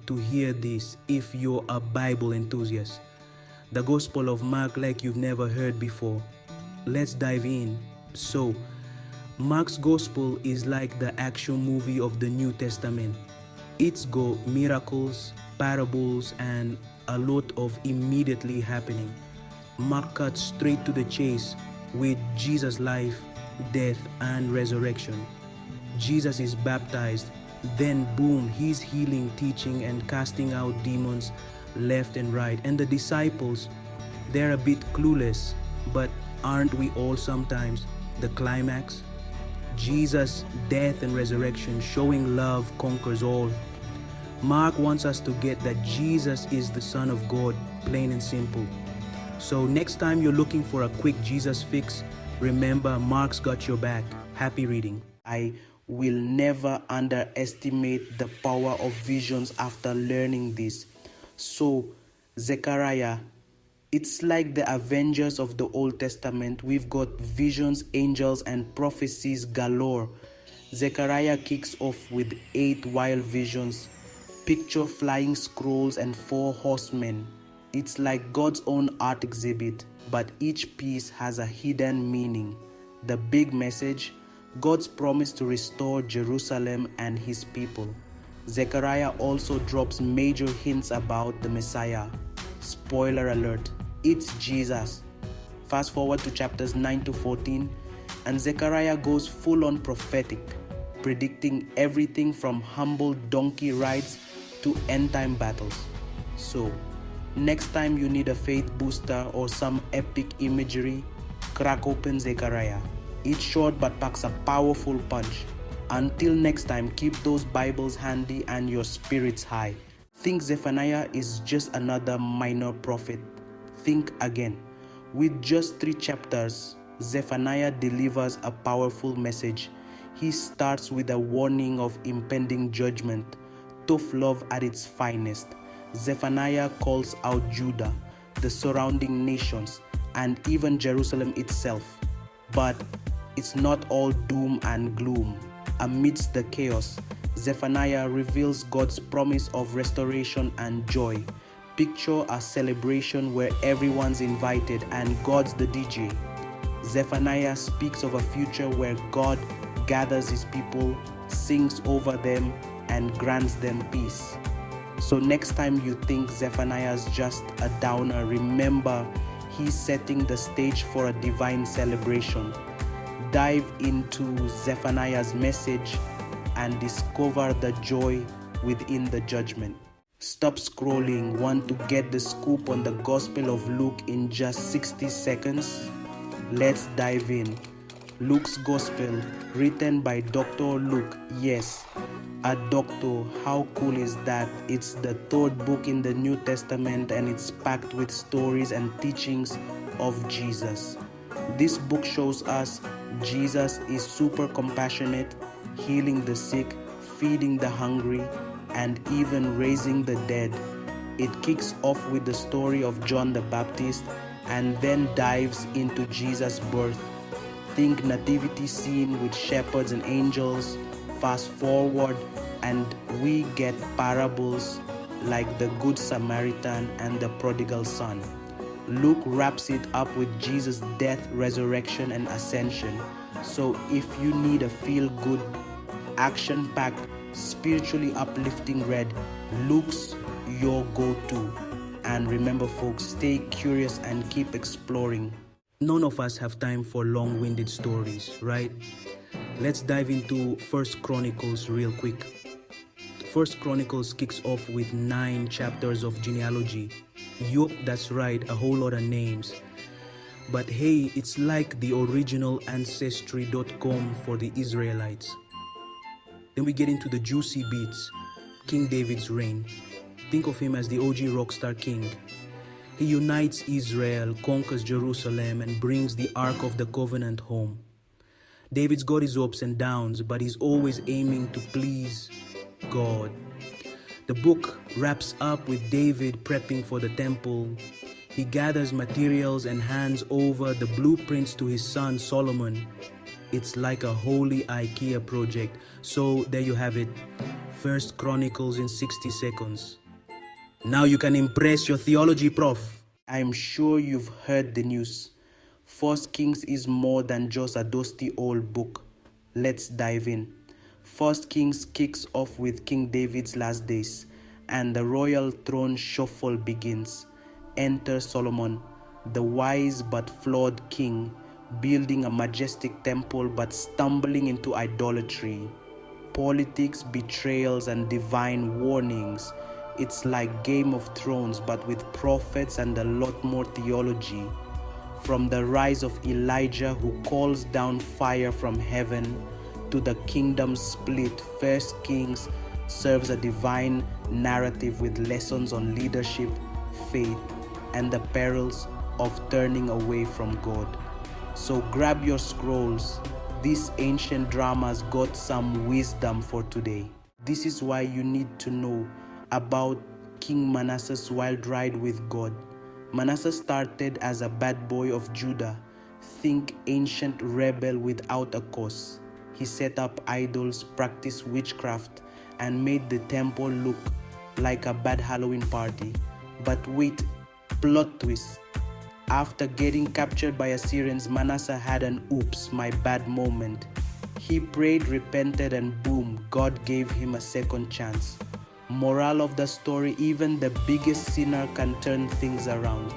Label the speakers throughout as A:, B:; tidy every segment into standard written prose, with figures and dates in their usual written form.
A: to hear this if you're a Bible enthusiast. The Gospel of Mark like you've never heard before. Let's dive in. So, Mark's Gospel is like the action movie of the New Testament. It's got miracles, parables, and a lot of immediately happening. Mark cuts straight to the chase with Jesus' life, death, and resurrection. Jesus is baptized, then boom, he's healing, teaching, and casting out demons left and right. And the disciples, they're a bit clueless, but aren't we all sometimes? The climax, Jesus' death and resurrection, showing love conquers all. Mark wants us to get that Jesus is the Son of God, plain and simple. So next time you're looking for a quick Jesus fix, remember Mark's got your back. Happy reading. I will never underestimate the power of visions after learning this. So, Zechariah, it's like the Avengers of the Old Testament. We've got visions, angels, and prophecies galore. Zechariah kicks off with 8 wild visions. Picture flying scrolls and 4 horsemen. It's like God's own art exhibit, but each piece has a hidden meaning. The big message, God's promise to restore Jerusalem and his people. Zechariah also drops major hints about the Messiah. Spoiler alert, it's Jesus. Fast forward to chapters 9 to 14, and Zechariah goes full on prophetic, predicting everything from humble donkey rides to end-time battles. So, next time you need a faith booster or some epic imagery, crack open Zechariah. It's short but packs a powerful punch. Until next time, keep those Bibles handy and your spirits high. Think Zephaniah is just another minor prophet? Think again. With just 3 chapters, Zephaniah delivers a powerful message. He starts with a warning of impending judgment, tough love at its finest. Zephaniah calls out Judah, the surrounding nations, and even Jerusalem itself. But it's not all doom and gloom. Amidst the chaos, Zephaniah reveals God's promise of restoration and joy. Picture a celebration where everyone's invited and God's the DJ. Zephaniah speaks of a future where God gathers his people, sings over them, and grants them peace. So next time you think Zephaniah's just a downer, remember he's setting the stage for a divine celebration. Dive into Zephaniah's message and discover the joy within the judgment. Stop scrolling. Want to get the scoop on the Gospel of Luke in just 60 seconds? Let's dive in. Luke's Gospel, written by Dr. Luke. Yes, a doctor. How cool is that? It's the 3rd book in the New Testament and it's packed with stories and teachings of Jesus. This book shows us Jesus is super compassionate, healing the sick, feeding the hungry, and even raising the dead. It kicks off with the story of John the Baptist and then dives into Jesus' birth. Think nativity scene with shepherds and angels. Fast forward and we get parables like the Good Samaritan and the prodigal son. Luke wraps it up with Jesus' death, resurrection, and ascension. So if you need a feel-good, action-packed, spiritually uplifting read, Luke's your go-to. And remember folks, stay curious and keep exploring. None of us have time for long-winded stories, right? Let's dive into 1 Chronicles real quick. 1 Chronicles kicks off with 9 chapters of genealogy. Yup, that's right, a whole lot of names. But hey, it's like the original Ancestry.com for the Israelites. Then we get into the juicy bits. King David's reign. Think of him as the OG rockstar king. He unites Israel, conquers Jerusalem, and brings the Ark of the Covenant home. David's got his ups and downs, but he's always aiming to please God. The book wraps up with David prepping for the temple. He gathers materials and hands over the blueprints to his son Solomon. It's like a holy IKEA project. So there you have it. First Chronicles in 60 seconds. Now you can impress your theology prof. I'm sure you've heard the news. First Kings is more than just a dusty old book. Let's dive in. First Kings kicks off with King David's last days, and the royal throne shuffle begins. Enter Solomon, the wise but flawed king, building a majestic temple but stumbling into idolatry. Politics, betrayals, and divine warnings. It's like Game of Thrones but with prophets and a lot more theology. From the rise of Elijah, who calls down fire from heaven, to the kingdom split, First Kings serves a divine narrative with lessons on leadership, faith, and the perils of turning away from God. So grab your scrolls. This ancient drama's got some wisdom for today. This is why you need to know about King Manasseh's wild ride with God. Manasseh started as a bad boy of Judah. Think ancient rebel without a cause. He set up idols, practiced witchcraft, and made the temple look like a bad Halloween party. But wait, plot twist. After getting captured by Assyrians, Manasseh had an oops, my bad moment. He prayed, repented, and boom, God gave him a second chance. Moral of the story, even the biggest sinner can turn things around.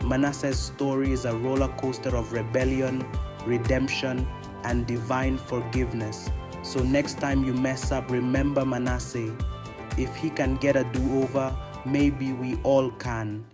A: Manasseh's story is a roller coaster of rebellion, redemption, and divine forgiveness. So next time you mess up, remember Manasseh. If he can get a do-over, maybe we all can.